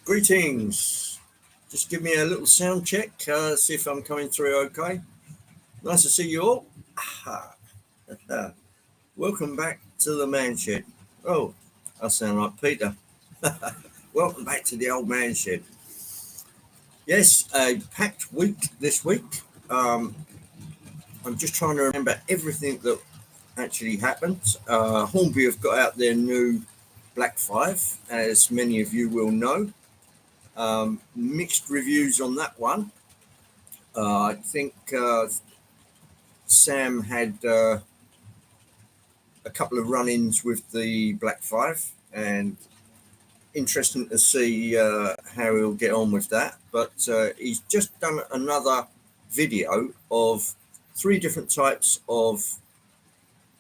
Greetings. Just give me a little sound check, see if I'm coming through okay. Nice to see you all. Welcome back to the man shed. Oh, I sound like Peter. Welcome back to the old man shed. Yes, a packed week this week. I'm just trying to remember everything that actually happened. Hornby have got out their new Black 5, as many of you will know. Mixed reviews on that one. I think Sam had a couple of run-ins with the Black 5, and interesting to see how he'll get on with that. But he's just done another video of 3 different types of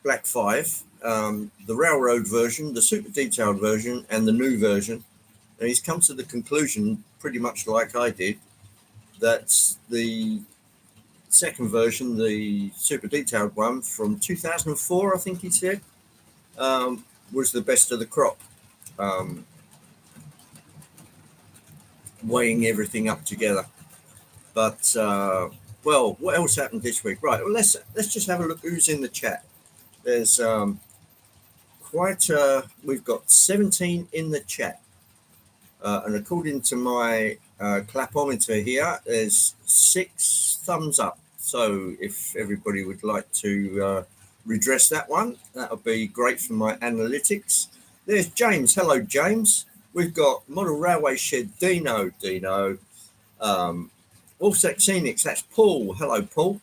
Black 5, the railroad version, the super detailed version, and the new version. And he's come to the conclusion, pretty much like I did, that the second version, the super detailed one from 2004, I think he said, was the best of the crop. Weighing everything up together. But well, what else happened this week? Right, well, let's just have a look who's in the chat. There's we've got 17 in the chat, and according to my clapometer here, there's 6 thumbs up. So if everybody would like to redress that one, that would be great for my analytics. There's James. Hello, James. We've got Model Railway Shed Dino. Allsec Scenics, that's Paul. Hello, Paul.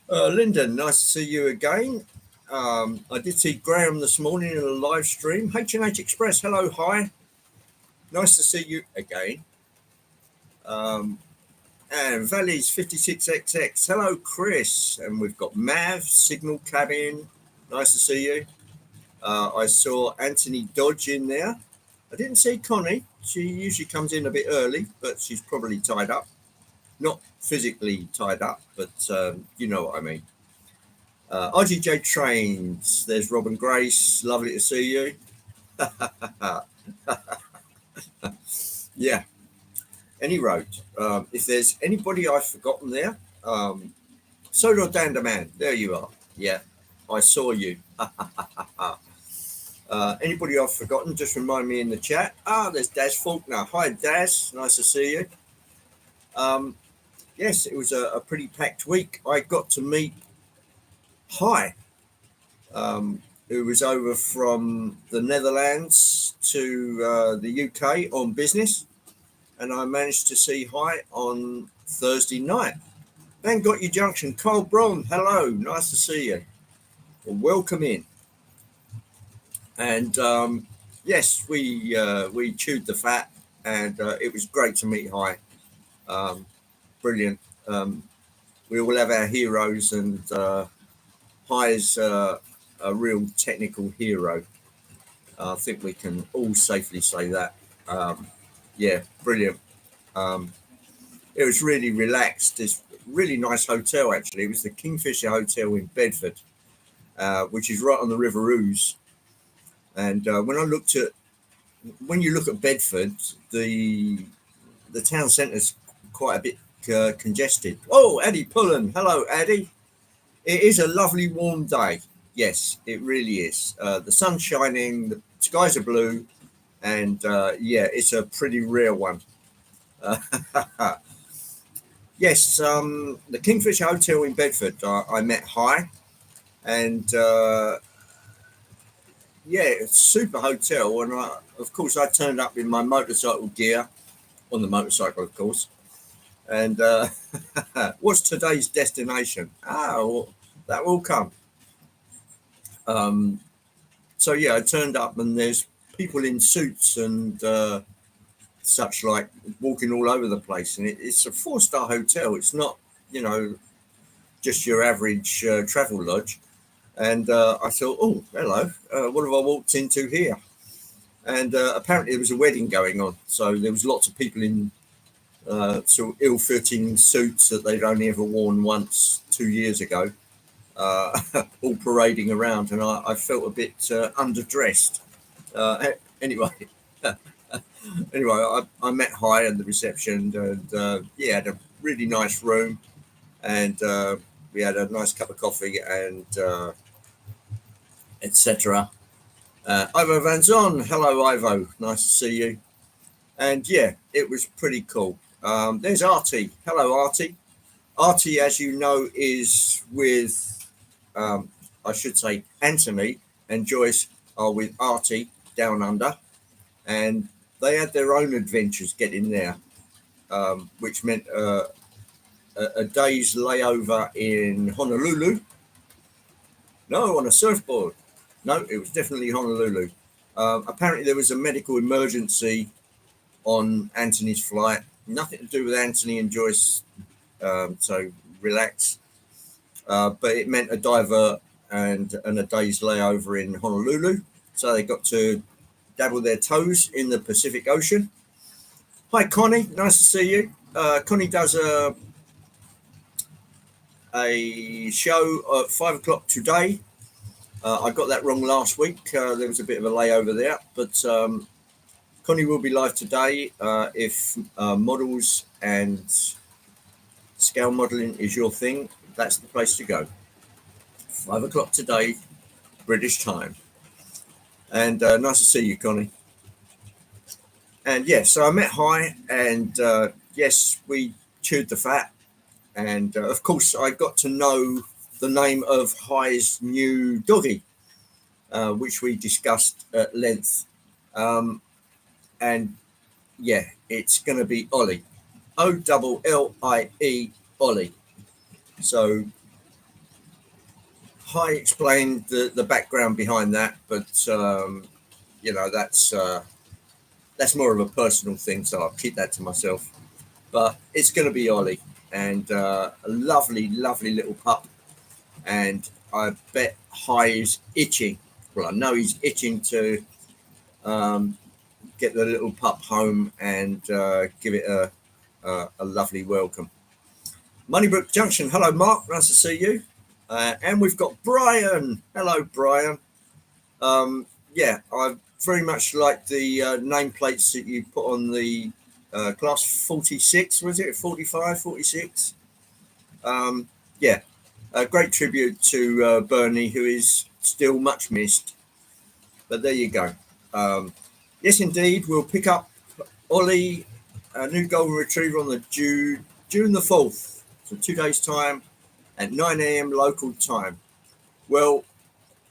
Lyndon, nice to see you again. I did see Graham this morning in a live stream. H&H Express, hello, hi. Nice to see you again. And Valleys 56XX, hello, Chris. And we've got Mav, Signal Cabin, nice to see you. I saw Anthony Dodge in there. I didn't see Connie. She usually comes in a bit early, but she's probably tied up. Not physically tied up, but you know what I mean. RGJ Trains, there's Robin Grace, lovely to see you. Yeah. Any road. If there's anybody I've forgotten there, Sodor Dandaman, there you are. Yeah, I saw you. Anybody I've forgotten, just remind me in the chat. There's Daz Faulkner. Hi, Daz. Nice to see you. Yes, it was a pretty packed week. I got to meet Hi, who was over from the Netherlands to the UK on business. And I managed to see Hi on Thursday night. Bangotty Junction, Carl Braun, hello. Nice to see you. Well, welcome in. And yes, we chewed the fat, and it was great to meet Hi. Brilliant. We all have our heroes, and Hi is a real technical hero. I think we can all safely say that. Yeah, brilliant. It was really relaxed. It's a really nice hotel, actually. It was the Kingfisher Hotel in Bedford, which is right on the River Ouse. And when you look at Bedford, the town centre's quite a bit congested. Oh, Eddie Pullen. Hello, Eddie. It is a lovely warm day. Yes, it really is. The sun's shining, the skies are blue, and yeah, it's a pretty rare one. Yes, the Kingfisher Hotel in Bedford, I met Hi, and yeah, it's a super hotel. And of course, I turned up in my motorcycle gear, on the motorcycle, of course. And what's today's destination? Well, that will come. So yeah, I turned up, and there's people in suits and such like walking all over the place. And it's a 4-star hotel. It's not, just your average travel lodge. And I thought, oh, hello, what have I walked into here? And apparently there was a wedding going on. So there was lots of people in sort of ill-fitting suits that they'd only ever worn once 2 years ago, all parading around. And I felt a bit underdressed. Anyway, Anyway, I met Hi at the reception, and yeah, had a really nice room, and we had a nice cup of coffee and etc. Ivo Van Zon, hello Ivo, nice to see you. And yeah, it was pretty cool. There's Artie, hello Artie. Artie, as you know, is with, I should say, Anthony and Joyce are with Artie down under, and they had their own adventures getting there, which meant a day's layover in Honolulu. No, on a surfboard. No, it was definitely Honolulu. Apparently, there was a medical emergency on Anthony's flight. Nothing to do with Anthony and Joyce, so relax. But it meant a divert and a day's layover in Honolulu. So they got to dabble their toes in the Pacific Ocean. Hi, Connie. Nice to see you. Connie does a show at 5 o'clock today. I got that wrong last week. There was a bit of a layover there, but Connie will be live today. If models and scale modeling is your thing, that's the place to go. 5 o'clock today, British time. And nice to see you, Connie. And yeah, so I met Hi, and yes, we chewed the fat. And of course, I got to know the name of Hi's new doggy, which we discussed at length. And yeah, it's going to be Ollie, Ollie, Ollie. So Hi explained the background behind that, but you know, that's more of a personal thing, so I'll keep that to myself. But it's going to be Ollie, and a lovely, lovely little pup. And I bet Hi is itching. Well, I know he's itching to get the little pup home and give it a lovely welcome. Moneybrook Junction, hello Mark, nice to see you. And we've got Brian. Hello, Brian. Yeah, I very much like the nameplates that you put on the class 46, was it? 45, 46? Yeah, a great tribute to Bernie, who is still much missed. But there you go. Yes, indeed, we'll pick up Ollie, a new golden retriever, on the June the 4th. So 2 days' time at 9 a.m. local time. Well,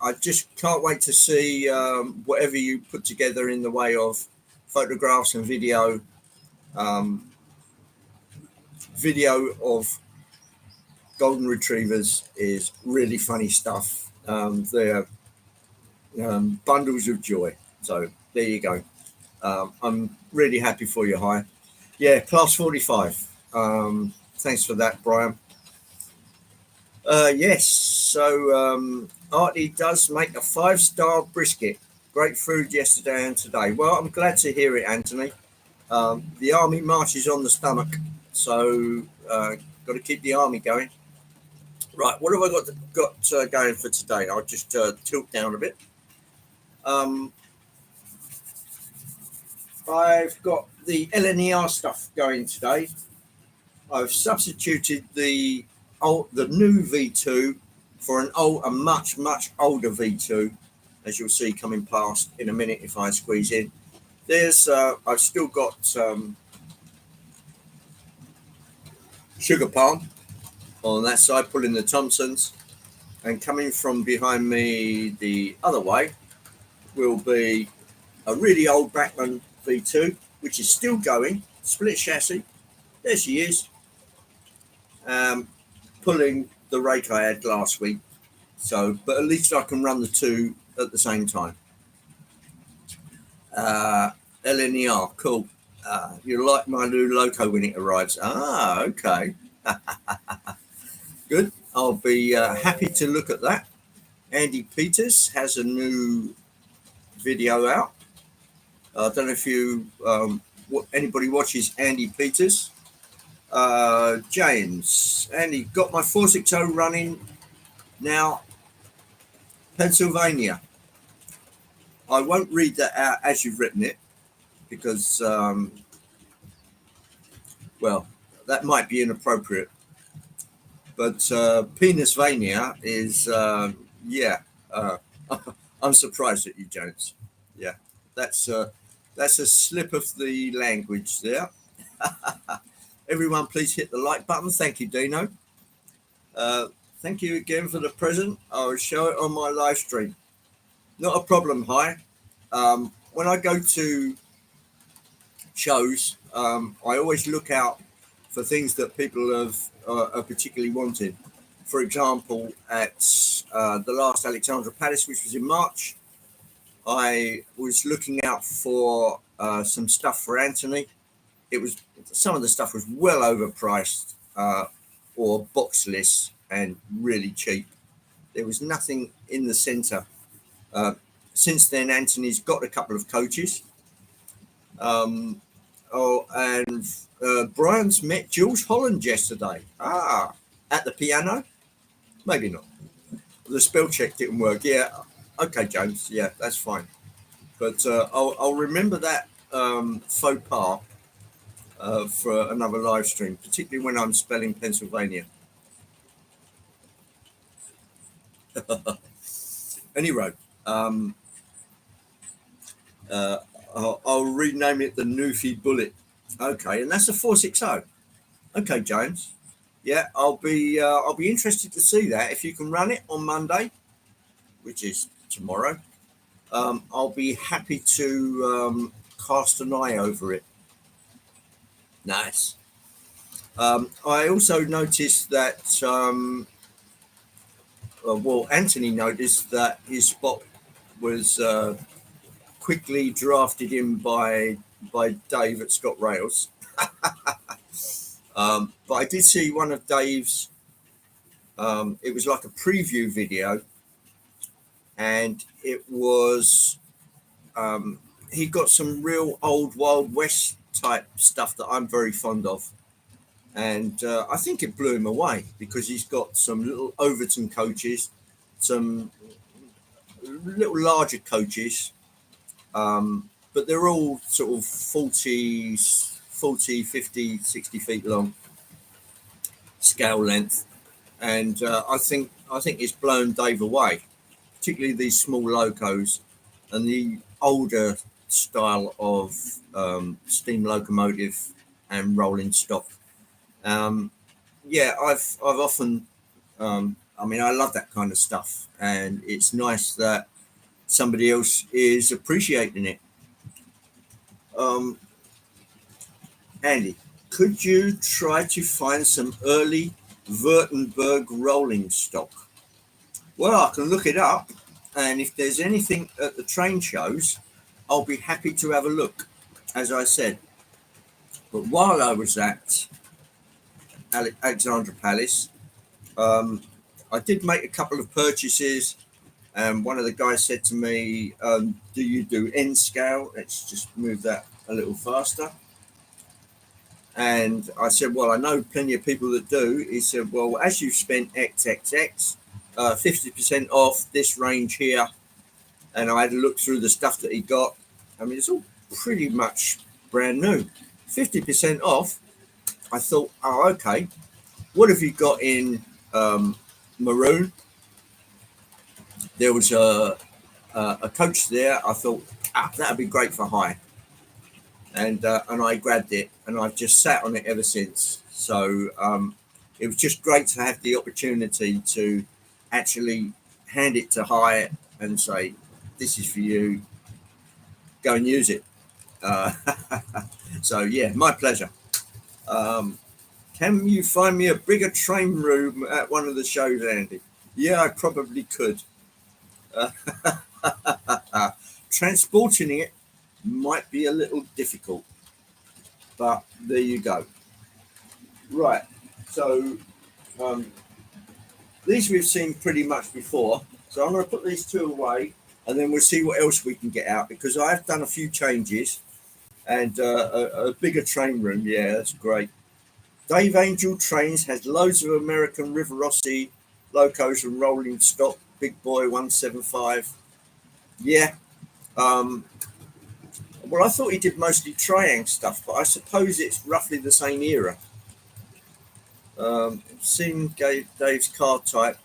I just can't wait to see whatever you put together in the way of photographs and video. Video of golden retrievers is really funny stuff. They're bundles of joy. So there you go. I'm really happy for you, Hi. Yeah, class 45. Thanks for that, Brian. Yes, so Artie does make a 5-star brisket. Great food yesterday and today. Well, I'm glad to hear it, Anthony. The army marches on the stomach, so got to keep the army going. Right, what have I got going for today? I'll just tilt down a bit. I've got the LNER stuff going today. I've substituted the new V2 for a much older V2, as you'll see coming past in a minute if I squeeze in. There's I've still got Sugar Palm on that side, pulling the Thompsons, and coming from behind me the other way will be a really old Bachmann V2, which is still going, split chassis. There she is. Pulling the rake I had last week. So, but at least I can run the two at the same time. LNER, cool. You'll like my new loco when it arrives. Ah, okay. Good. I'll be happy to look at that. Andy Peters has a new video out. I don't know if you anybody watches Andy Peters. James, Andy, got my 460 running now. Pennsylvania. I won't read that out as you've written it, because, well, that might be inappropriate. But Penisvania is, yeah. Uh, I'm surprised at you, Jones. Yeah, that's that's a slip of the language there. Everyone, please hit the like button. Thank you, Dino. Thank you again for the present. I will show it on my live stream. Not a problem. Hi. When I go to shows, I always look out for things that people have are particularly wanted. For example, at the last Alexandra Palace, which was in March, I was looking out for some stuff for Anthony. It was some of the stuff was well overpriced or boxless and really cheap. There was nothing in the centre. Since then, Anthony's got a couple of coaches. And Brian's met Jules Holland yesterday. At the piano? Maybe not. The spell check didn't work. Yeah. Okay, James. Yeah, that's fine. But I'll remember that faux pas for another live stream, particularly when I'm spelling Pennsylvania. Anyway, I'll rename it the Newfie Bullet. Okay, and that's a 460. Okay, James. Yeah, I'll be interested to see that if you can run it on Monday, which is tomorrow. I'll be happy to cast an eye over it. Nice. I also noticed that, well, Anthony noticed that his spot was quickly drafted in by Dave at Scott Rails. But I did see one of Dave's, it was like a preview video, and it was, he got some real old Wild West type stuff that I'm very fond of. And I think it blew him away because he's got some little Overton coaches, some little larger coaches, but they're all sort of 40, 50, 60 feet long scale length. And I think it's blown Dave away, particularly these small locos and the older style of steam locomotive and rolling stock. Yeah, I've often, I mean, I love that kind of stuff, and it's nice that somebody else is appreciating it. Andy, could you try to find some early Württemberg rolling stock? Well, I can look it up, and if there's anything at the train shows, I'll be happy to have a look, as I said. But while I was at Alexandra Palace, I did make a couple of purchases, and one of the guys said to me, do you do N scale? Let's just move that a little faster. And I said, well, I know plenty of people that do. He said, well, as you've spent XXX, 50% off this range here. And I had to look through the stuff that he got. I mean, it's all pretty much brand new. 50% off. I thought, oh, okay. What have you got in maroon? There was a coach there. I thought, that'd be great for high. And I grabbed it, and I've just sat on it ever since. So it was just great to have the opportunity to actually hand it to high and say, this is for you. Go and use it. So, yeah, my pleasure. Can you find me a bigger train room at one of the shows, Andy? Yeah, I probably could. Transporting it might be a little difficult, but there you go. Right, so these we've seen pretty much before, so I'm going to put these two away, and then we'll see what else we can get out, because I've done a few changes, and a bigger train room. Yeah, that's great. Dave Angel Trains has loads of American River Rossi locos and rolling stock. Big Boy 175. Yeah. Well, I thought he did mostly Triang stuff, but I suppose it's roughly the same era. Seen Dave's car type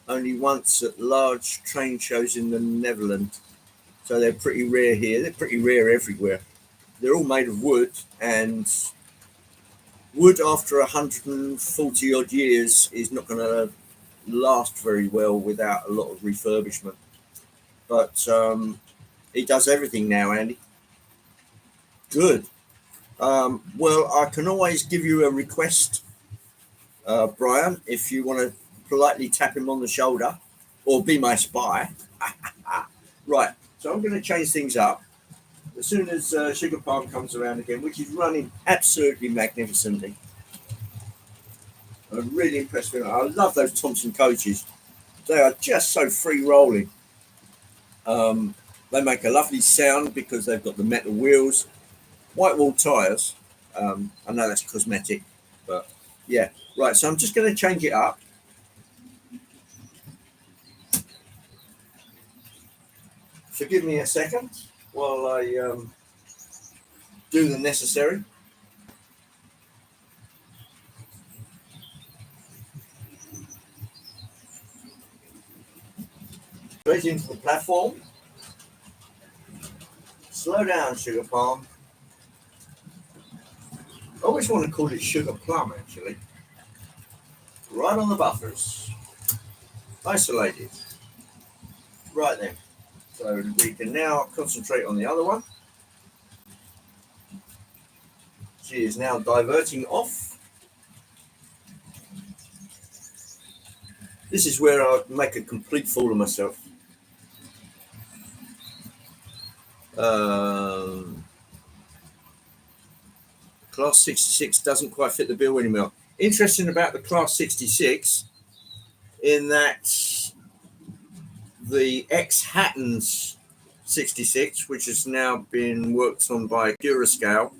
only once at large train shows in the Netherlands, so they're pretty rare here. They're pretty rare everywhere. They're all made of wood, and wood after 140 odd years is not going to last very well without a lot of refurbishment. But he does everything now, Andy. Good. Well, I can always give you a request, Brian, if you want to politely tap him on the shoulder or be my spy. Right. So I'm going to change things up as soon as Sugar Palm comes around again, which is running absolutely magnificently. I'm really impressed with it. I love those Thompson coaches. They are just so free rolling. They make a lovely sound because they've got the metal wheels, white wall tyres. I know that's cosmetic, but yeah. Right, so I'm just going to change it up. Forgive me a second while I do the necessary. Straight into the platform. Slow down, Sugar Palm. I always want to call it Sugar Plum, actually. Right on the buffers. Isolated. Right then. So we can now concentrate on the other one. She is now diverting off. This is where I make a complete fool of myself. Class 66 doesn't quite fit the bill anymore. Interesting about the Class 66 in that the ex-Hatton's 66, which has now been worked on by Durascale,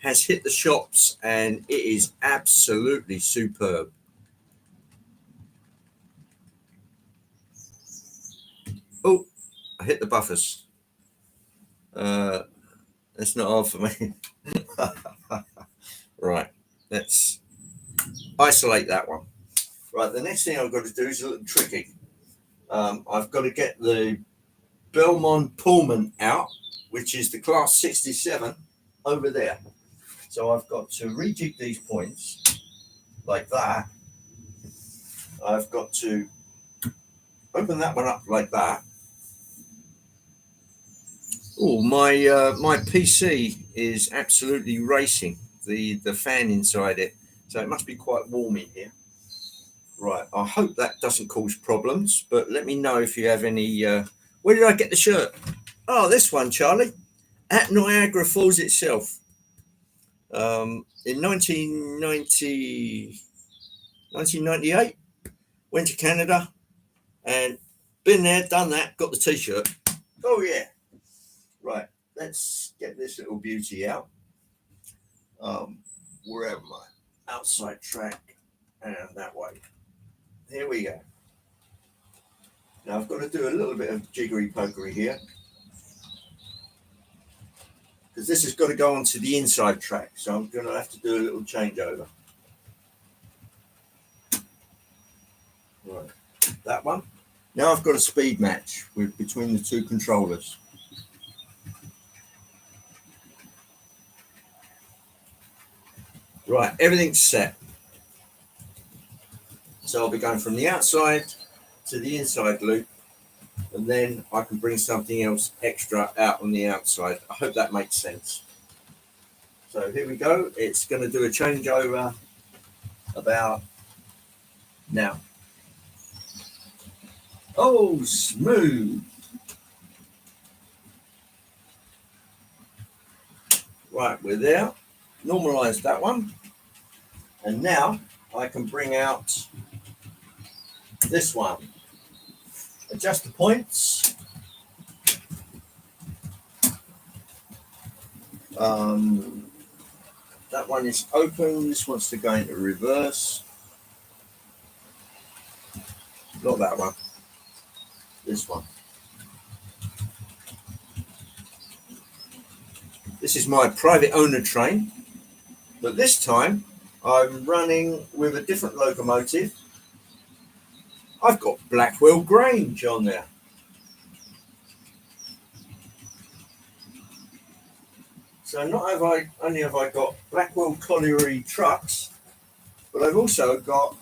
has hit the shops and it is absolutely superb. Oh, I hit the buffers. That's not hard for me. Right, let's isolate that one. Right, the next thing I've got to do is a little tricky. I've got to get the Belmont Pullman out, which is the Class 67 over there. So I've got to rejig these points like that. I've got to open that one up like that. Oh, my PC is absolutely racing. The fan inside it, so it must be quite warm in here. Right, I hope that doesn't cause problems, but let me know if you have any. Where did I get the shirt? Oh, this one, Charlie, at Niagara Falls itself. In 1998, went to Canada and been there, done that, got the t-shirt. Oh yeah. Right, let's get this little beauty out. Where am I? Outside track and that way. Here we go. Now I've got to do a little bit of jiggery pokery here because this has got to go onto the inside track, so I'm going to have to do a little changeover. Right, that one. Now I've got a speed match between the two controllers. Right, everything's set. So I'll be going from the outside to the inside loop, and then I can bring something else extra out on the outside. I hope that makes sense. So here we go. It's going to do a changeover about now. Oh, smooth. Right, we're there. Normalize that one. And now I can bring out this one. Adjust the points. That one is open. This wants to go into reverse. Not that one. This one. This is my private owner train, but this time I'm running with a different locomotive. I've got Blackwell Grange on there. So not only have I got Blackwell Colliery trucks, but I've also got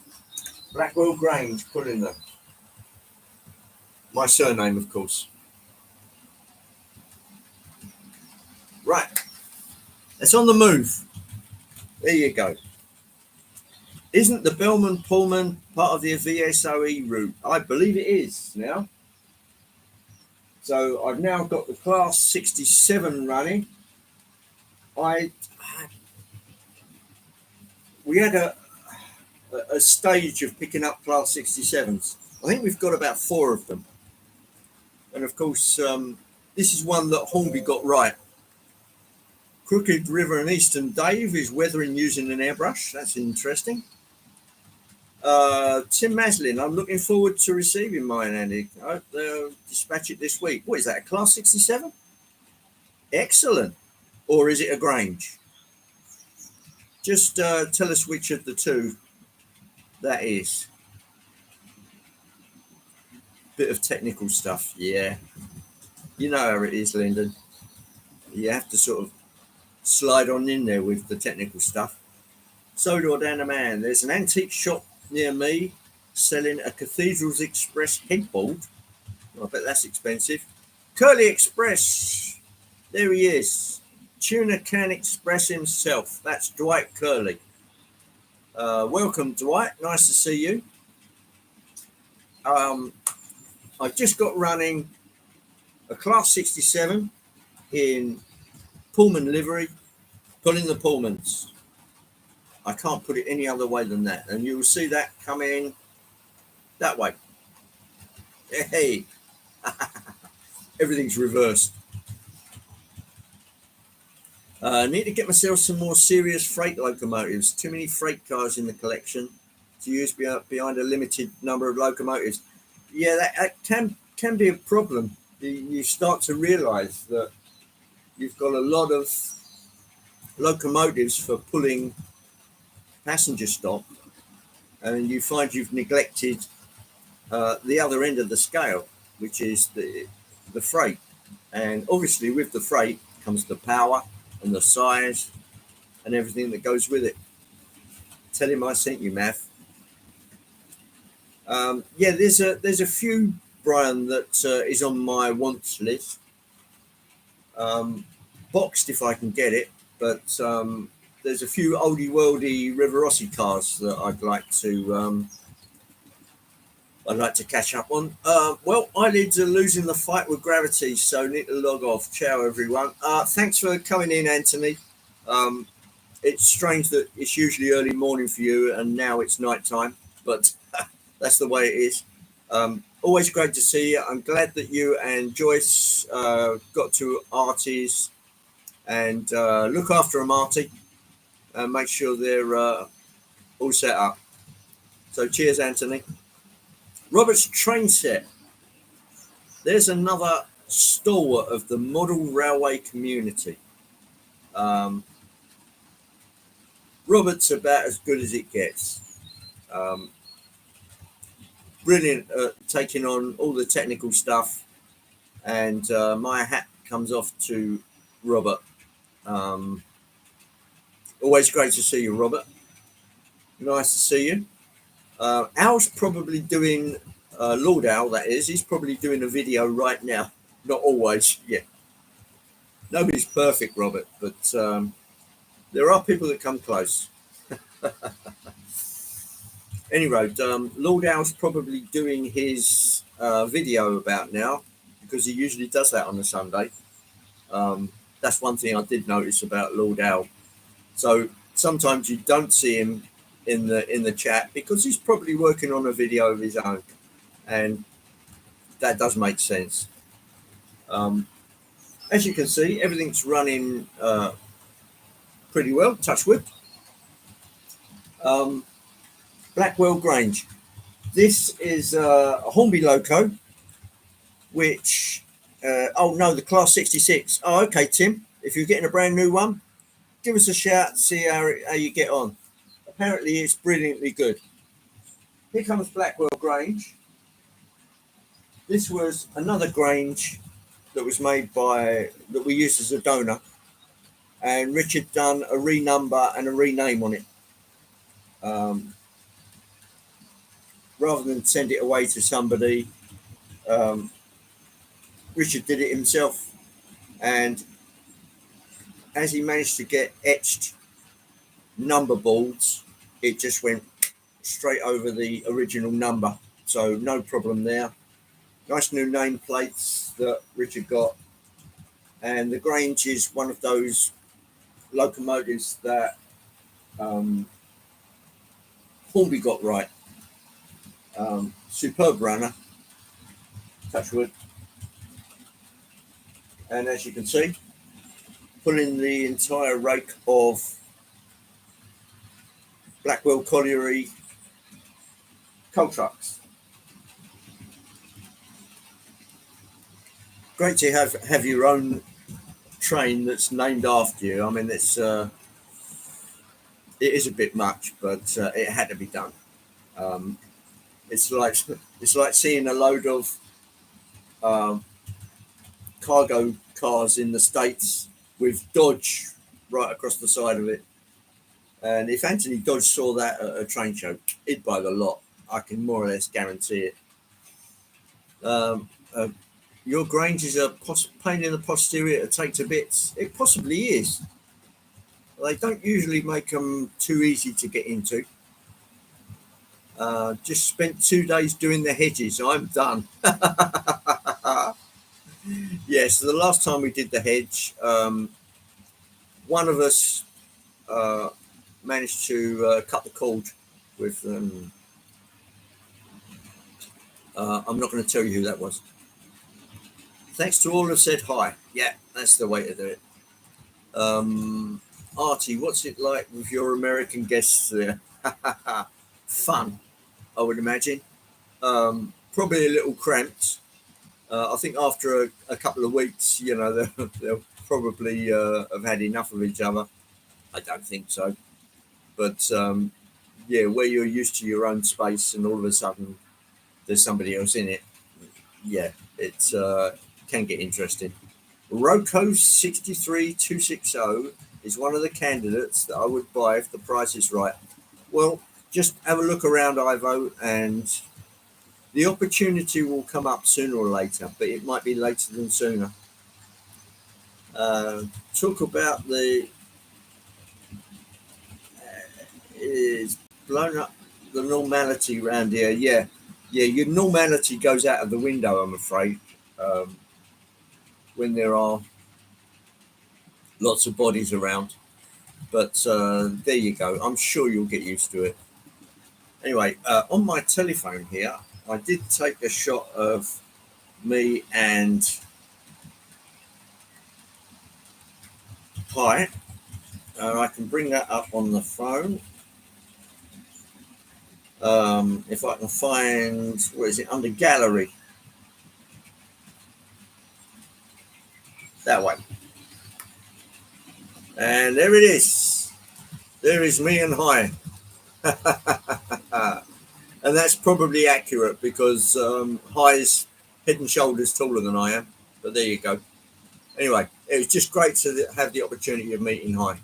Blackwell Grange pulling them. My surname, of course. Right, it's on the move. There you go. Isn't the Bellman Pullman part of the VSOE route? I believe it is now. So I've now got the Class 67 running. We had a stage of picking up Class 67s. I think we've got about 4 of them. And of course, this is one that Hornby got right. Crooked River and Eastern Dave is weathering using an airbrush. That's interesting. Tim Maslin, I'm looking forward to receiving mine, Andy. I hope they'll dispatch it this week. What is that, a Class 67? Excellent. Or is it a Grange? Just tell us which of the two that is. Bit of technical stuff, yeah. You know how it is, Lyndon. You have to sort of slide on in there with the technical stuff. Sodor down the man. There's an antique shop near me selling a Cathedrals Express headboard. I bet that's expensive. Curly Express. There he is. Tuna Can Express himself. That's Dwight Curley. Welcome, Dwight. Nice to see you. I've just got running a Class 67 in Pullman livery, pulling the Pullmans. I can't put it any other way than that. And you'll see that coming that way. Hey, everything's reversed. I need to get myself some more serious freight locomotives. Too many freight cars in the collection to use behind a limited number of locomotives. Yeah, that can be a problem. You start to realise that you've got a lot of locomotives for pulling passenger stock, and you find you've neglected the other end of the scale, which is the freight. And obviously with the freight comes the power and the size and everything that goes with it. Tell him I sent you, Mav. Yeah, there's a few, Brian, that is on my wants list. Boxed if I can get it, but there's a few oldie worldy Rivarossi cars that I'd like to catch up on. Well, eyelids are losing the fight with gravity, so need to log off. Ciao, everyone. Thanks for coming in, Anthony. It's strange that it's usually early morning for you and now it's night time, but that's the way it is. Always great to see you. I'm glad that you and Joyce got to Artie's, and look after them, Artie, and make sure they're all set up. So cheers, Anthony. Robert's train set. There's another stalwart of the model railway community. Robert's about as good as it gets. Brilliant at taking on all the technical stuff, and my hat comes off to Robert. Always great to see you, Robert. Nice to see you. Al's probably doing, Lord Al, that is, he's probably doing a video right now. Not always, yeah. Nobody's perfect, Robert, but there are people that come close. Anyway, Lord Al's probably doing his video about now, because he usually does that on a Sunday. That's one thing I did notice about Lord Al. So sometimes you don't see him in the chat because he's probably working on a video of his own, and that does make sense. As you can see, everything's running pretty well, touch wood. Blackwell Grange. This is a Hornby loco, which oh no, the Class 66. Oh, okay, Tim. if you're getting a brand new one, give us a shout, see how you get on. Apparently, it's brilliantly good. Here comes Blackwell Grange. This was another Grange that was made that we used as a donor, and Richard done a renumber and a rename on it. Rather than send it away to somebody, um, Richard did it himself, and as he managed to get etched number boards, it just went straight over the original number, so no problem there. Nice new nameplates that Richard got, and the Grange is one of those locomotives that Hornby got right. Superb runner, touch wood, and as you can see, pulling the entire rake of Blackwell Colliery coal trucks. Great to have your own train that's named after you. I mean, it is a bit much, but it had to be done. It's like seeing a load of cargo cars in the States with Dodge right across the side of it. And if Anthony Dodge saw that at a train show, he'd buy the lot. I can more or less guarantee it. Your Grange is a pain in the posterior to take to bits. It possibly is. They don't usually make them too easy to get into. Just spent 2 days doing the hedges. I'm done. Yes, so the last time we did the hedge, one of us managed to cut the cord with. I'm not going to tell you who that was. Thanks to all who said hi. Yeah, that's the way to do it. Artie, what's it like with your American guests there? Fun, I would imagine. Probably a little cramped. I think after a couple of weeks, they'll probably have had enough of each other. I don't think so. But yeah, where you're used to your own space and all of a sudden there's somebody else in it, yeah, it can get interesting. Roco 63260 is one of the candidates that I would buy if the price is right. Well, just have a look around, Ivo, and the opportunity will come up sooner or later, but it might be later than sooner. Talk about is blown up the normality around here. Yeah, your normality goes out of the window, I'm afraid, when there are lots of bodies around. But there you go. I'm sure you'll get used to it. Anyway, on my telephone here, I did take a shot of me and Pi. I can bring that up on the phone. If I can find, where is it, under gallery? That way. And there it is. There is me and Hi. And that's probably accurate because Hi's head and shoulders taller than I am. But there you go. Anyway, it was just great to have the opportunity of meeting Hi.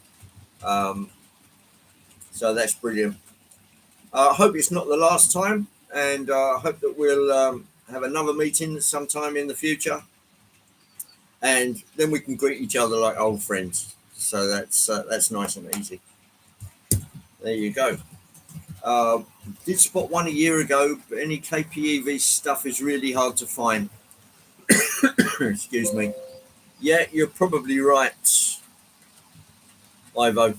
So that's brilliant. I hope it's not the last time, and I hope that we'll have another meeting sometime in the future, and then we can greet each other like old friends. So that's nice and easy. There you go. Did spot one a year ago, but any KPEV stuff is really hard to find. Excuse me. Yeah, you're probably right, Ivo.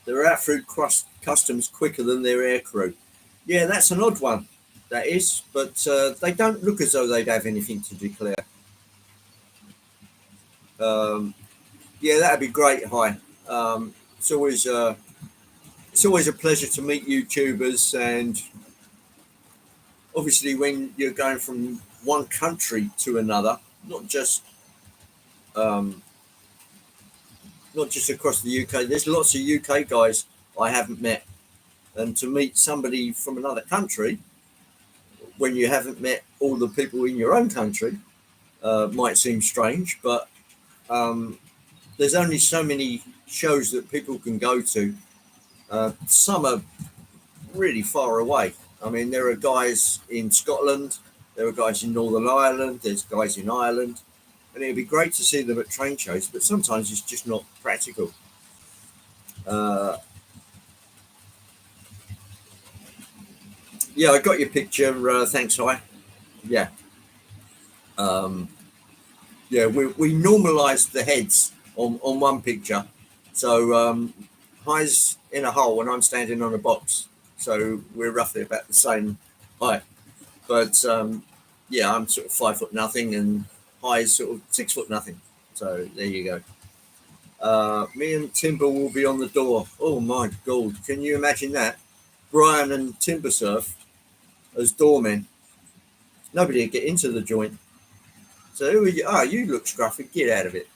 They're out through customs quicker than their air crew. Yeah, that's an odd one, that is, but they don't look as though they'd have anything to declare. Yeah, that'd be great, Hi. It's always a pleasure to meet YouTubers, and obviously when you're going from one country to another, not just not just across the UK. There's lots of UK guys I haven't met, and to meet somebody from another country when you haven't met all the people in your own country might seem strange, but there's only so many shows that people can go to. Some are really far away. I mean, there are guys in Scotland, there are guys in Northern Ireland, there's guys in Ireland, and it'd be great to see them at train shows, but sometimes it's just not practical. Yeah, I got your picture. Thanks, Hi. Yeah. Yeah, we normalised the heads on one picture. So High's in a hole and I'm standing on a box. So we're roughly about the same height. But yeah, I'm sort of 5 foot nothing and High's sort of 6 foot nothing. So there you go. Me and Timber will be on the door. Oh my God, can you imagine that? Brian and Timber Surf as doormen. Nobody would get into the joint. So who are you? Oh, you look scruffy. Get out of it.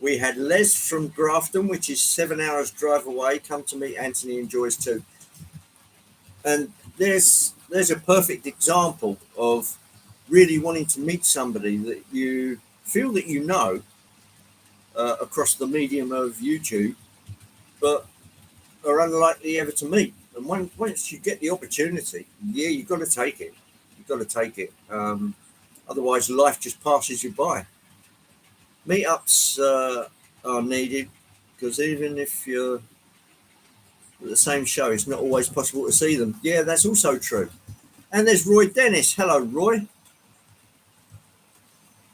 We had Les from Grafton, which is 7 hours drive away, come to meet Anthony and Joyce too. And there's a perfect example of really wanting to meet somebody that you feel that you know across the medium of YouTube, but are unlikely ever to meet. And once you get the opportunity, yeah, you've got to take it. You've got to take it. Otherwise, life just passes you by. Meetups are needed because even if you're at the same show, it's not always possible to see them. Yeah, that's also true. And there's Roy Dennis. Hello, Roy.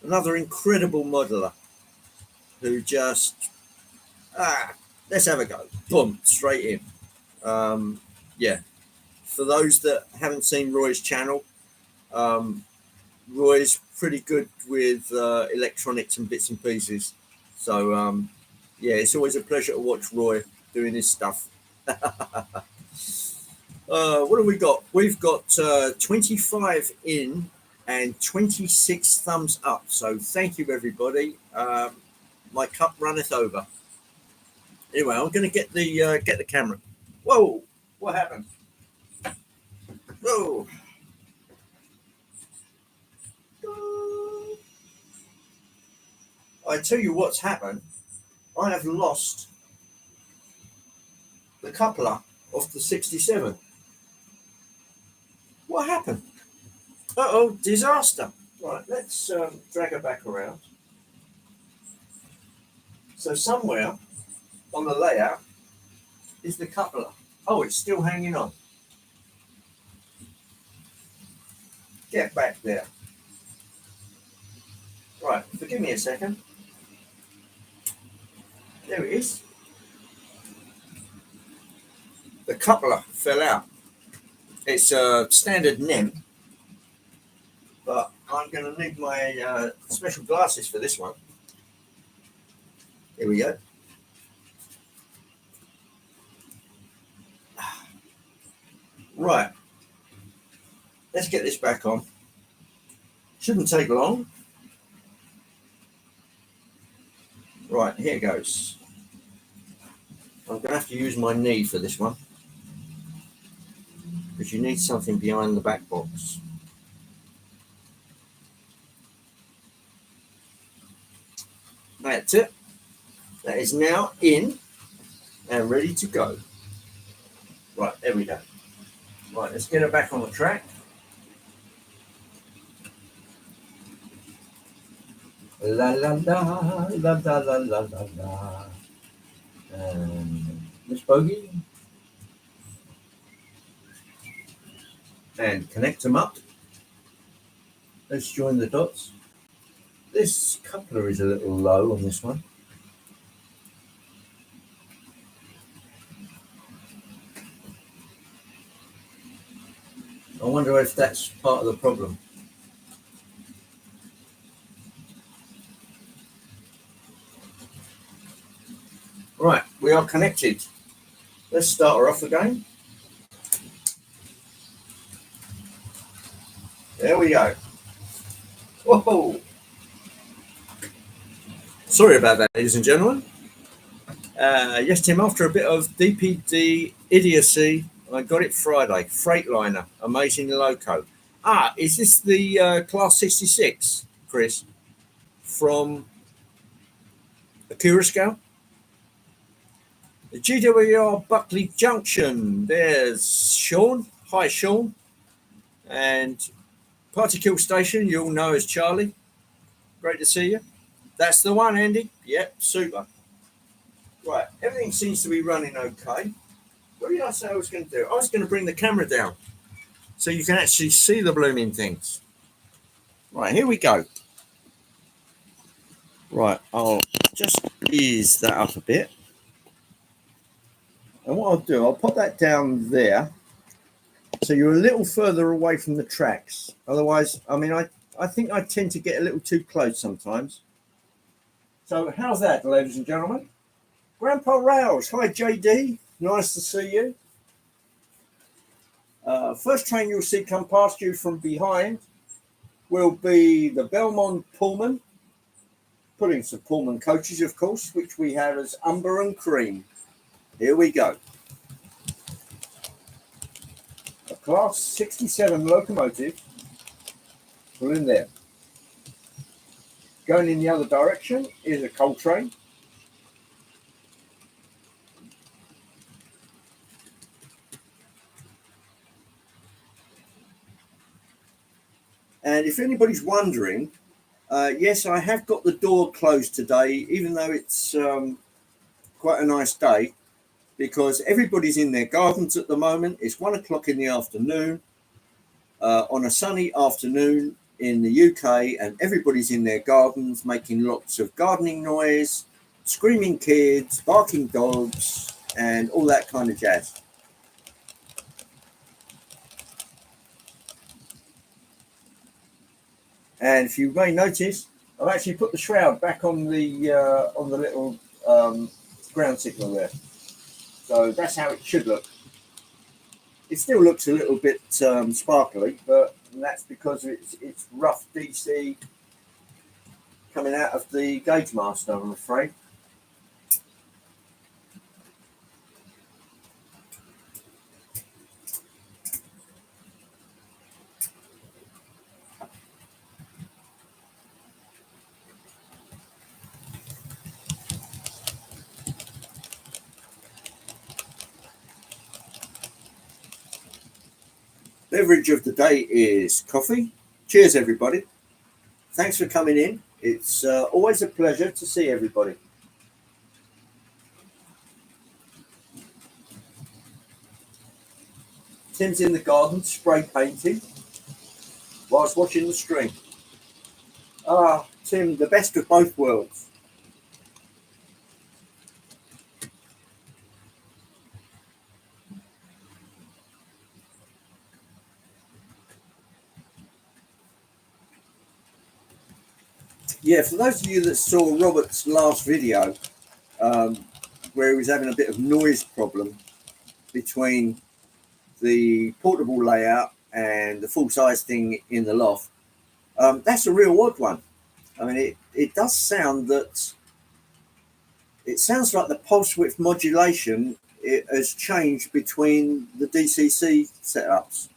Another incredible modeler who just, let's have a go. Boom, straight in. Yeah. For those that haven't seen Roy's channel, Roy's pretty good with electronics and bits and pieces. So, yeah, it's always a pleasure to watch Roy doing his stuff. What have we got? We've got 25 in and 26 thumbs up. So thank you, everybody. My cup runneth over. Anyway, I'm going to get the camera. Whoa! What happened? Whoa! I tell you what's happened. I have lost the coupler of the 67. What happened? Uh-oh, disaster. Right, let's drag her back around. So somewhere on the layout is the coupler. Oh, it's still hanging on. Get back there. Right, forgive me a second. There it is. The coupler fell out. It's a standard NEM, but I'm going to need my special glasses for this one. Here we go. Right. Let's get this back on. Shouldn't take long. Right, here goes. I'm going to have to use my knee for this one, because you need something behind the back box. That's it. That is now in and ready to go. Right, there we go. Right, let's get her back on the track. La la la, la la la la la la. Miss Bogey. And connect them up. Let's join the dots. This coupler is a little low on this one. I wonder if that's part of the problem. Right, we are connected. Let's start her off again. There we go. Whoa! Sorry about that, ladies and gentlemen. Yes, Tim, after a bit of DPD idiocy, I got it Friday. Freightliner, amazing loco. Is this the Class 66, Chris, from Scale? The GWR Buckley Junction. There's Sean. Hi, Sean. And Party Kill Station, you'll know as Charlie. Great to see you. That's the one, Andy. Yep, super. Right, everything seems to be running okay. What did I say I was going to do? I was going to bring the camera down so you can actually see the blooming things. Right, here we go. Right, I'll just ease that up a bit. And what I'll do, I'll put that down there so you're a little further away from the tracks. Otherwise, I mean, I think I tend to get a little too close sometimes. So how's that, ladies and gentlemen? Grandpa Rouse, hi JD, nice to see you. First train you'll see come past you from behind will be the Belmont Pullman, putting some Pullman coaches, of course, which we have as Umber and Cream. Here we go. A Class 67 locomotive, pull in there. Going in the other direction is a coal train. And if anybody's wondering, yes, I have got the door closed today, even though it's quite a nice day, because everybody's in their gardens at the moment. It's 1 o'clock in the afternoon on a sunny afternoon in the UK, and everybody's in their gardens making lots of gardening noise, screaming kids, barking dogs, and all that kind of jazz. And if you may notice, I've actually put the shroud back on the little ground signal there. So that's how it should look. It still looks a little bit sparkly, but that's because it's rough DC coming out of the gauge master, I'm afraid. Beverage of the day is coffee. Cheers, everybody. Thanks for coming in. It's always a pleasure to see everybody. Tim's in the garden spray painting whilst watching the stream. Tim, the best of both worlds. Yeah, for those of you that saw Robert's last video, where he was having a bit of noise problem between the portable layout and the full-size thing in the loft, that's a real odd one. I mean, it does sound that it sounds like the pulse width modulation has changed between the DCC setups,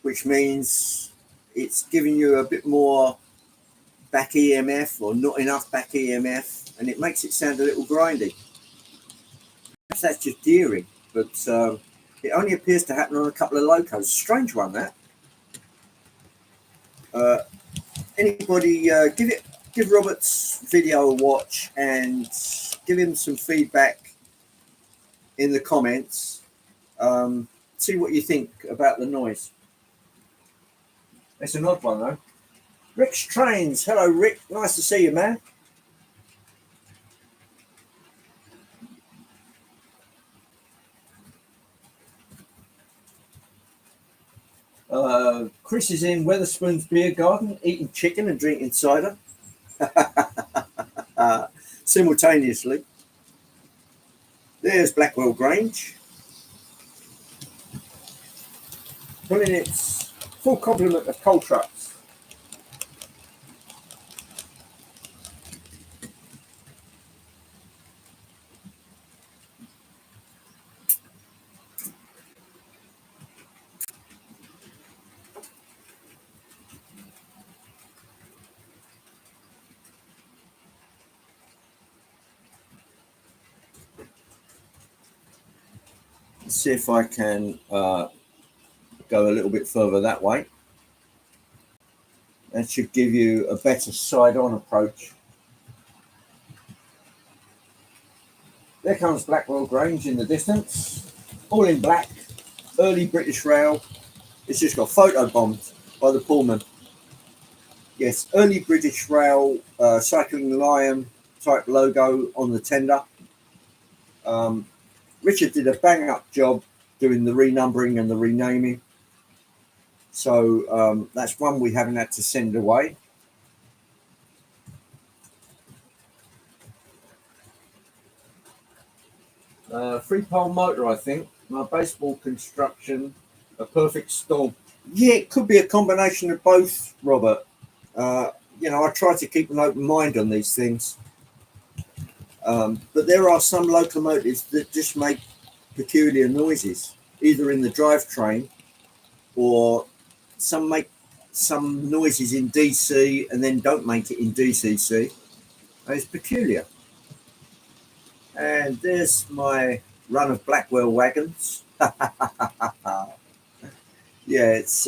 which means it's giving you a bit more back EMF or not enough back EMF, and it makes it sound a little grindy. Perhaps that's just deering, but it only appears to happen on a couple of locos. Strange one, that. Anybody give Robert's video a watch and give him some feedback in the comments. See what you think about the noise. It's an odd one, though. Rick's Trains. Hello, Rick. Nice to see you, man. Chris is in Weatherspoon's beer garden, eating chicken and drinking cider simultaneously. There's Blackwell Grange, pulling its full complement of coal trucks. see if I can go a little bit further that way. That should give you a better side-on approach. There comes Blackwell Grange in the distance, all in black, early British rail. It's just got photobombed by the Pullman. Yes, early British rail, Cycling Lion type logo on the tender. Richard did a bang-up job doing the renumbering and the renaming. So that's one we haven't had to send away. Three-pole motor, I think. My baseball construction, a perfect storm. Yeah, it could be a combination of both, Robert. You know, I try to keep an open mind on these things. But there are some locomotives that just make peculiar noises, either in the drivetrain or some make some noises in DC and then don't make it in DCC. And it's peculiar. And there's my run of Blackwell wagons. Yeah, it's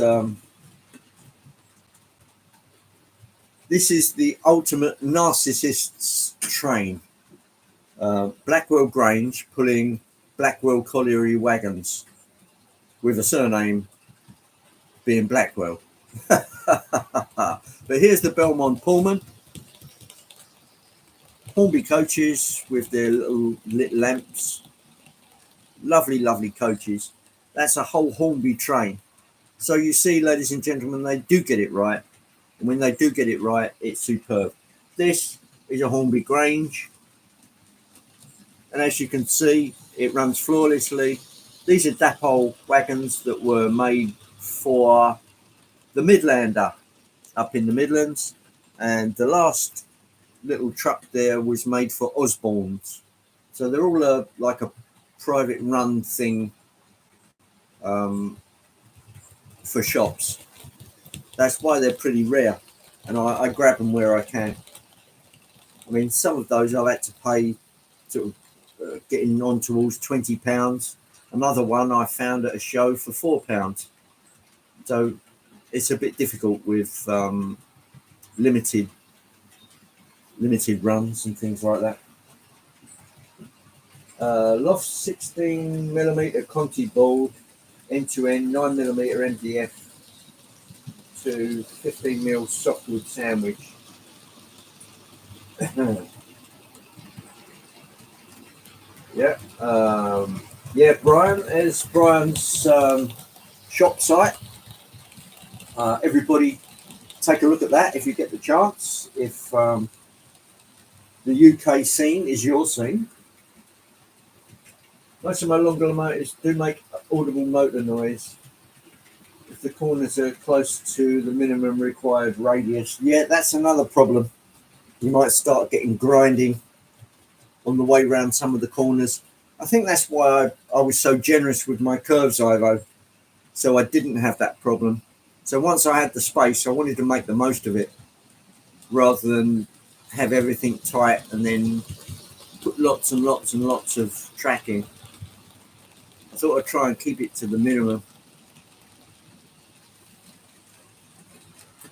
this is the ultimate narcissist's train. Blackwell Grange pulling Blackwell colliery wagons with a surname being Blackwell. But here's the Belmont Pullman. Hornby coaches with their little lit lamps. Lovely, lovely coaches. That's a whole Hornby train. So you see, ladies and gentlemen, they do get it right. And when they do get it right, it's superb. This is a Hornby Grange. And as you can see, it runs flawlessly. These are Dapol wagons that were made for the Midlander up in the Midlands. And the last little truck there was made for Osborne's. So they're all like a private run thing for shops. That's why they're pretty rare. And I grab them where I can. I mean, some of those I've had to pay sort of getting on towards £20. Another one I found at a show for £4. So it's a bit difficult with limited runs and things like that. Loft 16mm Conti board, end-to-end 9mm MDF to 15mm softwood sandwich. Yeah, Brian is Brian's shop site. Everybody take a look at that if you get the chance. If the UK scene is your scene. Most of my longer motors do make audible motor noise if the corners are close to the minimum required radius. Yeah, that's another problem. You might start getting grinding on the way around some of the corners. I think that's why I was so generous with my curves Ivo, so I didn't have that problem. So once I had the space, I wanted to make the most of it rather than have everything tight and then put lots and lots and lots of tracking. I thought I'd try and keep it to the minimum.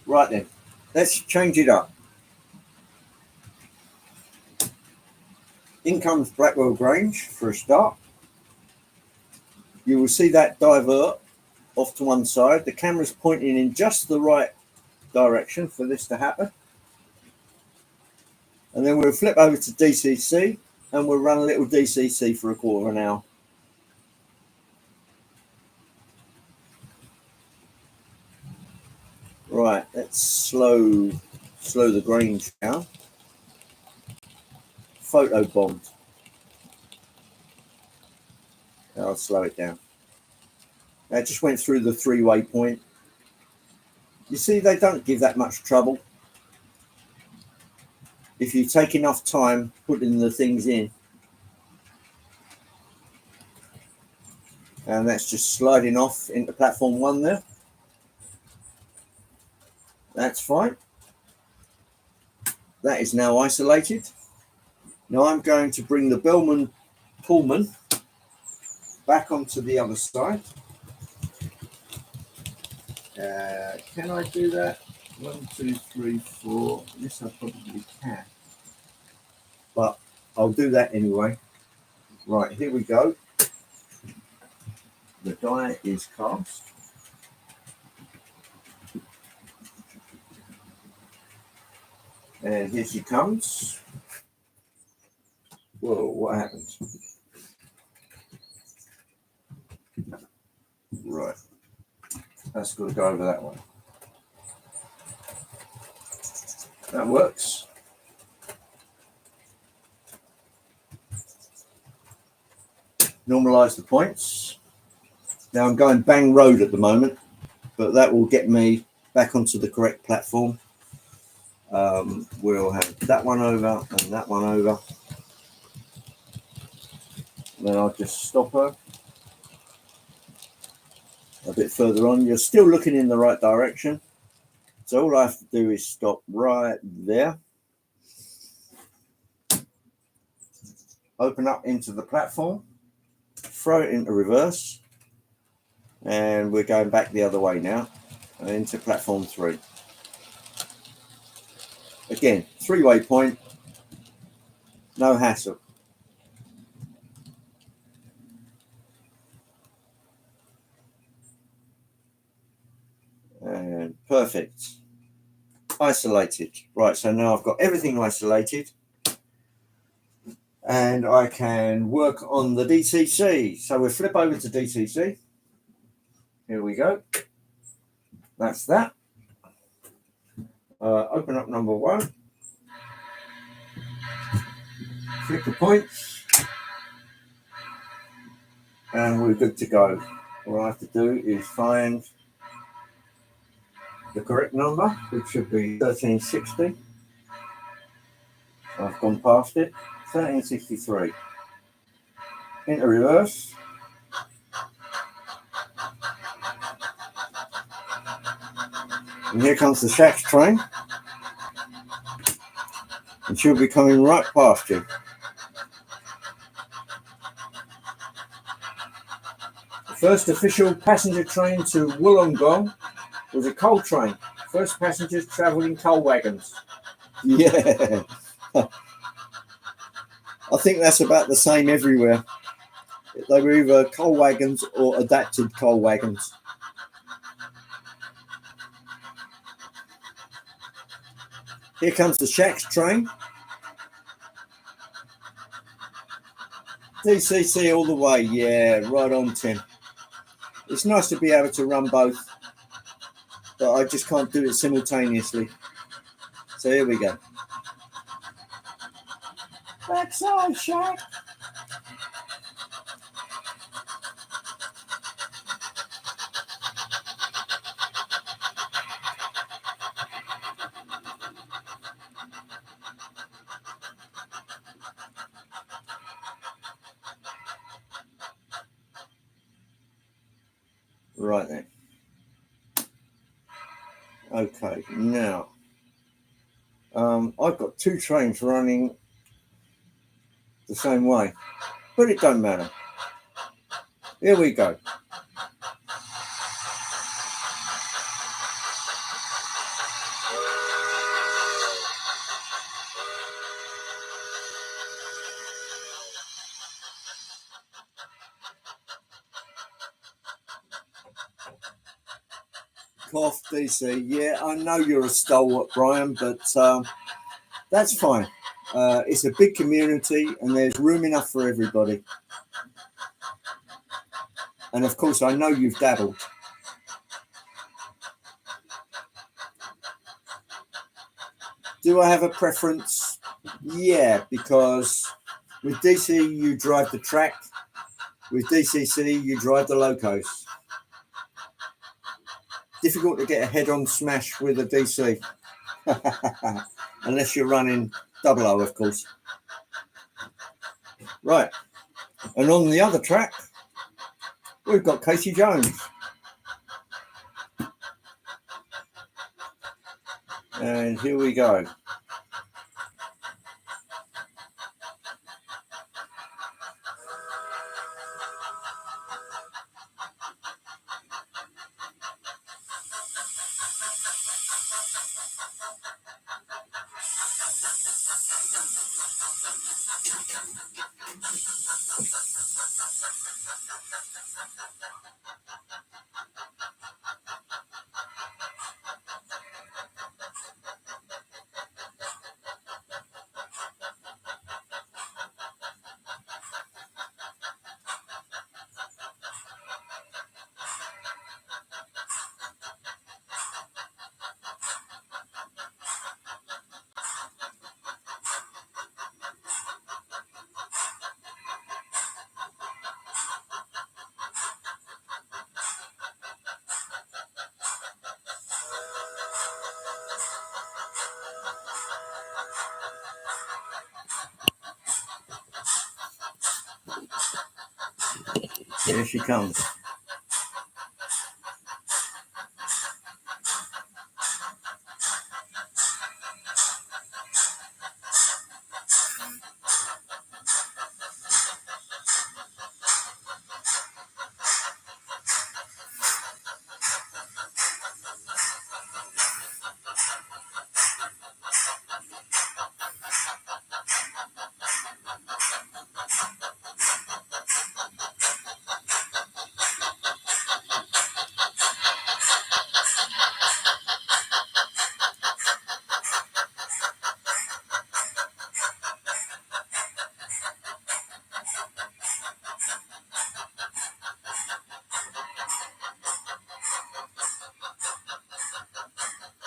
Right then, let's change it up. In comes Blackwell Grange for a start. You will see that divert off to one side. The camera's pointing in just the right direction for this to happen. And then we'll flip over to DCC and we'll run a little DCC for a quarter of an hour. Right, let's slow the Grange down. Photo bombed. I'll slow it down. I just went through the three-way point. You see, they don't give that much trouble. If you take enough time putting the things in. And that's just sliding off into platform 1 there. That's fine. That is now isolated. Now I'm going to bring the Bellman Pullman back onto the other side. Can I do that? 1, 2, 3, 4. Yes, I probably can. But I'll do that anyway. Right, here we go. The die is cast. And here she comes. Whoa, what happens? Right. That's got to go over that one. That works. Normalise the points. Now I'm going bang road at the moment, but that will get me back onto the correct platform. We'll have that one over and that one over. And then I'll just stop her a bit further on. You're still looking in the right direction. So all I have to do is stop right there. Open up into the platform. Throw it into reverse. And we're going back the other way now. And into platform 3. Again, 3-way point. No hassle. And perfect. Isolated. Right, so now I've got everything isolated. And I can work on the DTC. So we'll flip over to DTC. Here we go. That's that. Open up number 1. Flip the points. And we're good to go. All I have to do is find the correct number, which should be 1360. I've gone past it. 1363. Into reverse. And here comes the Shacks train. And she'll be coming right past you. The first official passenger train to Wollongong was a coal train. First passengers travelled in coal wagons. Yeah. I think that's about the same everywhere. They were either coal wagons or adapted coal wagons. Here comes the Shacks train. DCC all the way, yeah, right on, Tim. It's nice to be able to run both, but I just can't do it simultaneously. So here we go. Backside, Shack. Right then. Okay, now I've got 2 trains running the same way, but it don't matter. Here we go. Cough, DC. Yeah, I know you're a stalwart, Brian, but that's fine. It's a big community and there's room enough for everybody. And of course, I know you've dabbled. Do I have a preference? Yeah, because with DC, you drive the track. With DCC, you drive the locos. Difficult to get a head-on smash with a DC. Unless you're running 00, of course. Right. And on the other track, we've got Casey Jones. And here we go. Here she comes.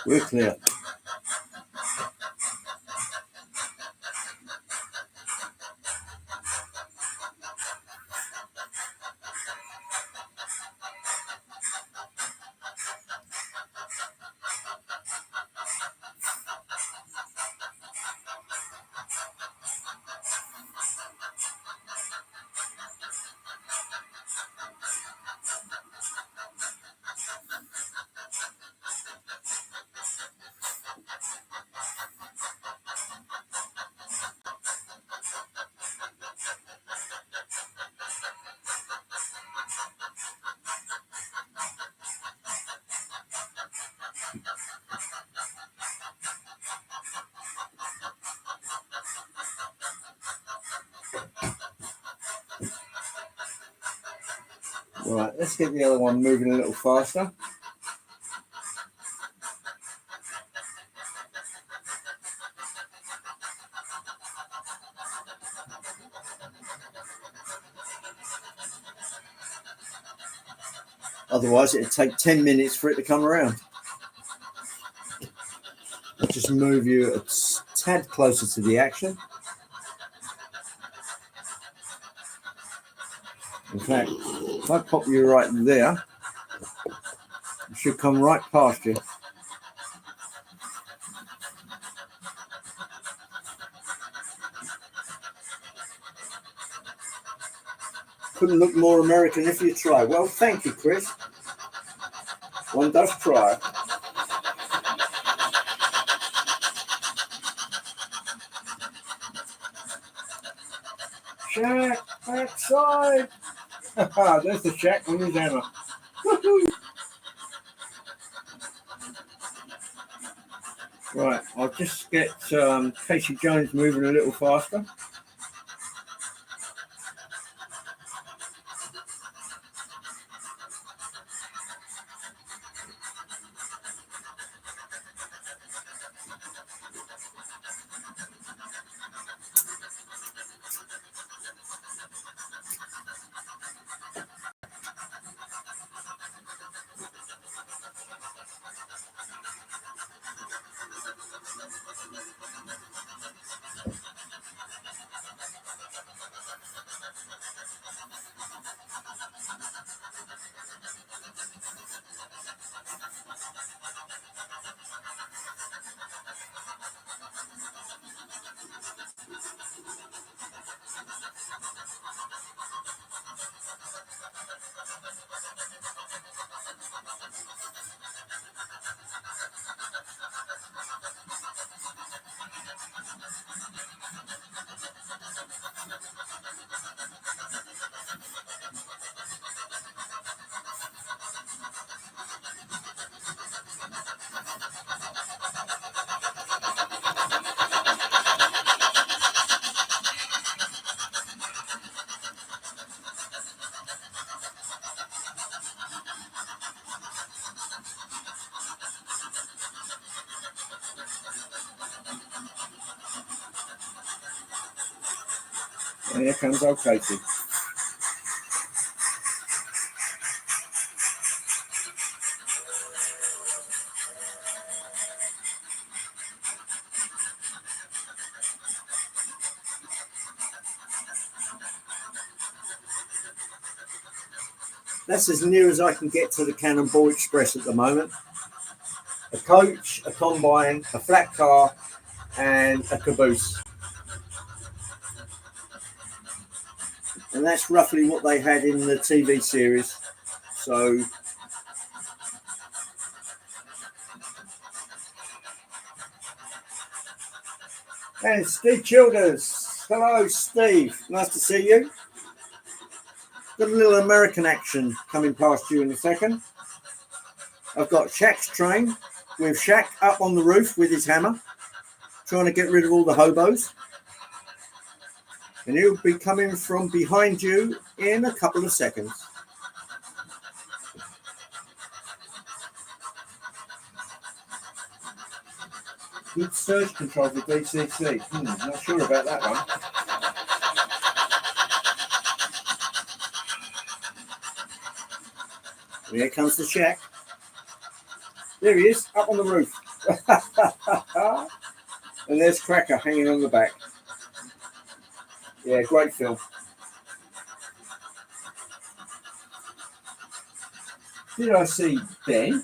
We're clear. Right, let's get the other one moving a little faster. Otherwise, it'd take 10 minutes for it to come around. I'll just move you a tad closer to the action. In fact, if I pop you right there, it should come right past you. Couldn't look more American if you try. Well, thank you, Chris. One does try. Shaq, backside. There's the Shaq on his hammer. Woo-hoo. Right, I'll just get Casey Jones moving a little faster. And here comes old Katie. That's as near as I can get to the Cannonball Express at the moment. A coach, a combine, a flat car, and a caboose. And that's roughly what they had in the TV series. So, and Steve Childers. Hello, Steve. Nice to see you. Got a little American action coming past you in a second. I've got Shaq's train with Shaq up on the roof with his hammer, trying to get rid of all the hobos. And he'll be coming from behind you in a couple of seconds. Good surge control for DCC. Not sure about that one. Here comes the Shaq. There he is, up on the roof. And there's Cracker hanging on the back. Yeah, great film. Did I see Ben?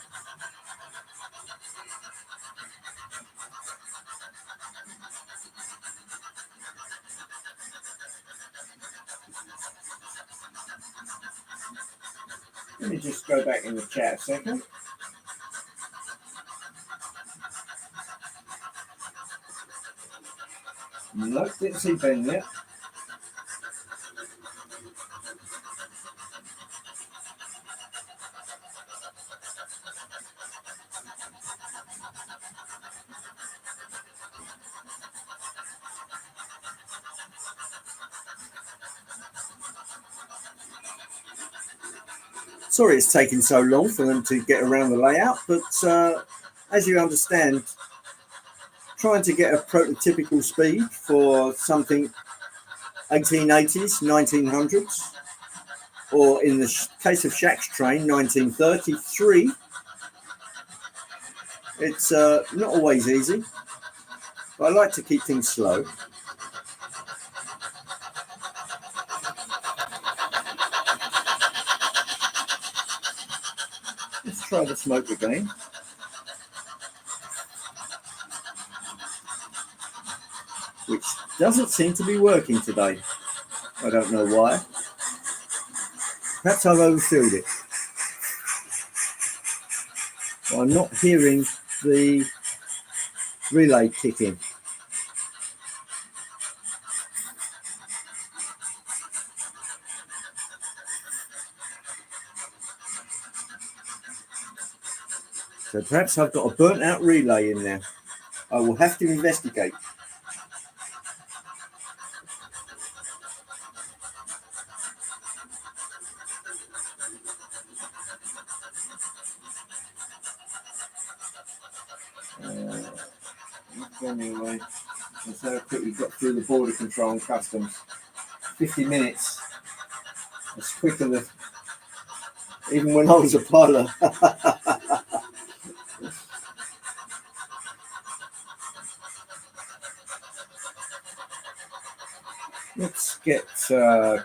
Let me just go back in the chat a second. Nope, didn't see Ben yet. Sorry it's taking so long for them to get around the layout, but as you understand, trying to get a prototypical speed for something 1880s, 1900s, or in the case of Shaq's train, 1933, it's not always easy, but I like to keep things slow. Let's try the smoke again. Which doesn't seem to be working today. I don't know why. Perhaps I've overfilled it. Well, I'm not hearing the relay kick in. So perhaps I've got a burnt out relay in there. I will have to investigate. Anyway, that's how quick we got through the border control and customs. 50 minutes. It's quicker than even when I was a pilot. Let's get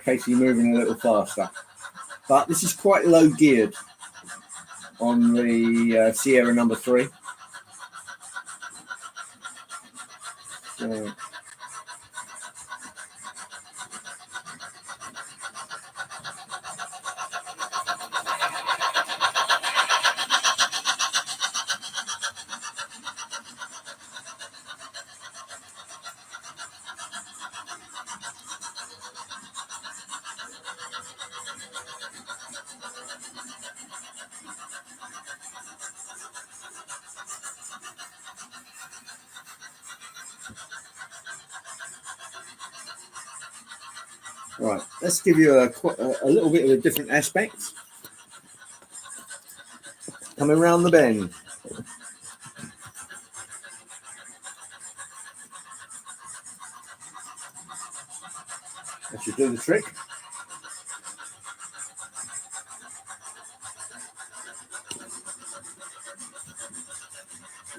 Casey moving a little faster. But this is quite low geared on the Sierra number 3. So, right, let's give you a little bit of a different aspect. Coming round the bend. That should do the trick.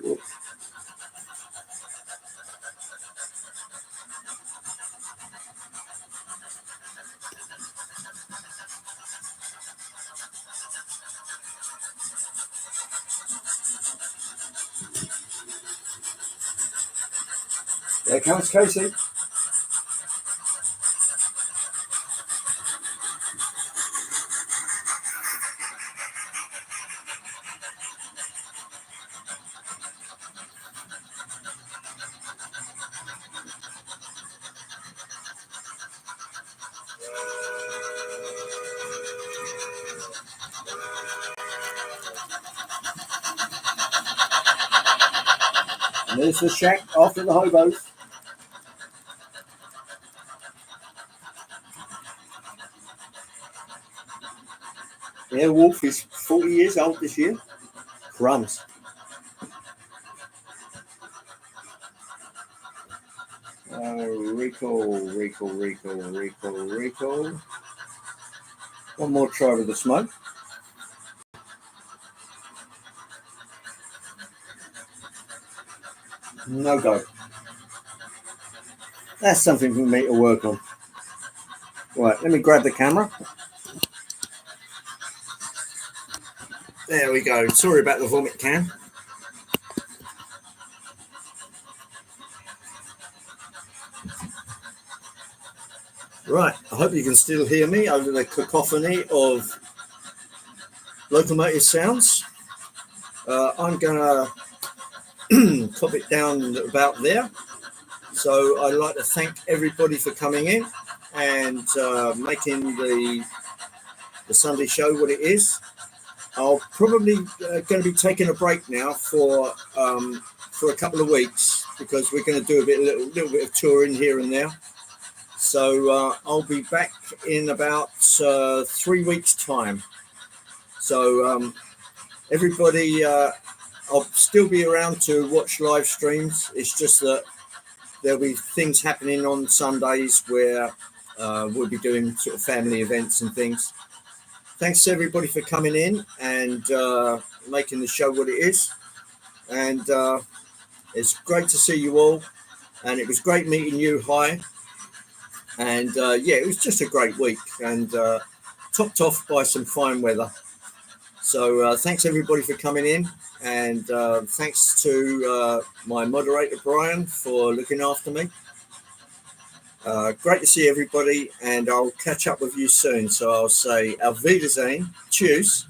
Whoop. There comes Casey. And there's the shack after the hobos. Airwolf is 40 years old this year. Crumbs. Recall. One more try with the smoke. No go. That's something for me to work on. Right, let me grab the camera. There we go. Sorry about the vomit can. Right, I hope you can still hear me over the cacophony of locomotive sounds. I'm going to pop it down about there. So I'd like to thank everybody for coming in and making the Sunday show what it is. I'll probably going to be taking a break now for a couple of weeks because we're going to do a little bit of touring here and there. So I'll be back in about 3 weeks' time. So everybody, I'll still be around to watch live streams. It's just that there'll be things happening on Sundays where we'll be doing sort of family events and things. Thanks to everybody for coming in and making the show what it is. And it's great to see you all. And it was great meeting you. Hi. And yeah, it was just a great week and topped off by some fine weather. So thanks everybody for coming in. And thanks to my moderator, Brian, for looking after me. Great to see everybody, and I'll catch up with you soon. So I'll say Auf Wiedersehen, cheers,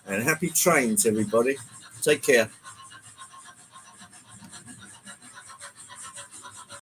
and happy trains, everybody. Take care.